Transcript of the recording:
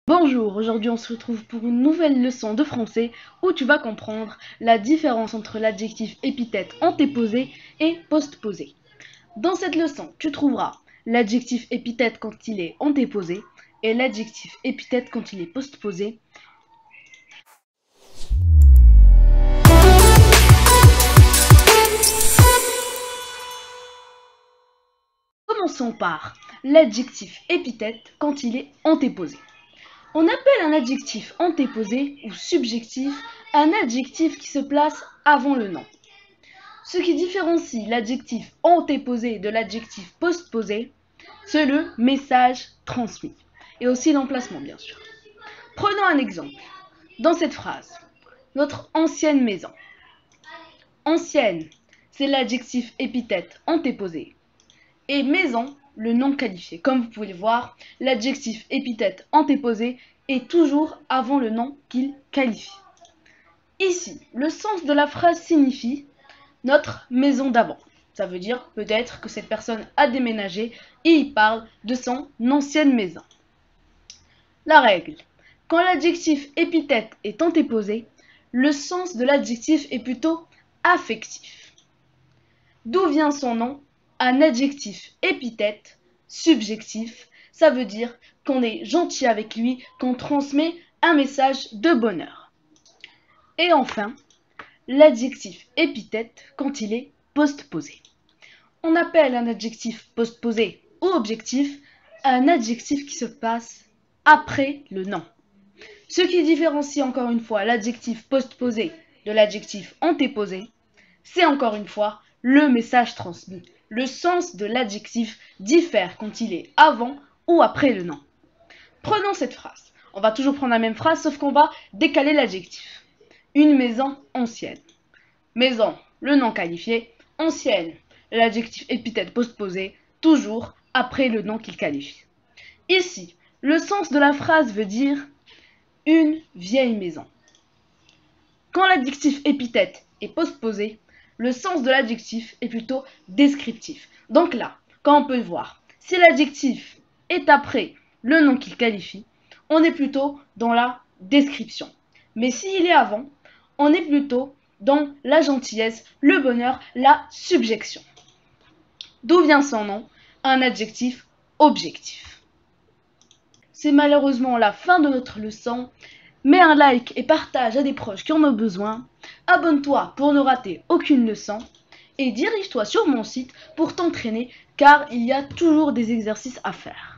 Bonjour, aujourd'hui on se retrouve pour une nouvelle leçon de français où tu vas comprendre la différence entre l'adjectif épithète antéposé et postposé. Dans cette leçon, tu trouveras l'adjectif épithète quand il est antéposé et l'adjectif épithète quand il est postposé. Commençons par l'adjectif épithète quand il est antéposé. On appelle un adjectif antéposé ou subjectif un adjectif qui se place avant le nom. Ce qui différencie l'adjectif antéposé de l'adjectif postposé, c'est le message transmis et aussi l'emplacement bien sûr. Prenons un exemple. Dans cette phrase, notre ancienne maison. Ancienne, c'est l'adjectif épithète antéposé et maison, le nom qualifié. Comme vous pouvez le voir, l'adjectif épithète antéposé est toujours avant le nom qu'il qualifie. Ici, le sens de la phrase signifie notre maison d'avant. Ça veut dire peut-être que cette personne a déménagé et il parle de son ancienne maison. La règle. Quand l'adjectif épithète est antéposé, le sens de l'adjectif est plutôt affectif. D'où vient son nom? Un adjectif épithète subjectif, ça veut dire qu'on est gentil avec lui, qu'on transmet un message de bonheur. Et enfin, l'adjectif épithète quand il est postposé. On appelle un adjectif postposé ou objectif un adjectif qui se passe après le nom. Ce qui différencie encore une fois l'adjectif postposé de l'adjectif antéposé, c'est encore une fois le message transmis. Le sens de l'adjectif diffère quand il est avant ou après le nom. Prenons cette phrase. On va toujours prendre la même phrase, sauf qu'on va décaler l'adjectif. Une maison ancienne. Maison, le nom qualifié. Ancienne, l'adjectif épithète postposé, toujours après le nom qu'il qualifie. Ici, le sens de la phrase veut dire une vieille maison. Quand l'adjectif épithète est postposé, le sens de l'adjectif est plutôt descriptif. Donc là, quand on peut le voir, si l'adjectif est après le nom qu'il qualifie, on est plutôt dans la description. Mais s'il est avant, on est plutôt dans la gentillesse, le bonheur, la subjection. D'où vient son nom? Un adjectif objectif. C'est malheureusement la fin de notre leçon. Mets un like et partage à des proches qui en ont besoin. Abonne-toi pour ne rater aucune leçon. Et dirige-toi sur mon site pour t'entraîner car il y a toujours des exercices à faire.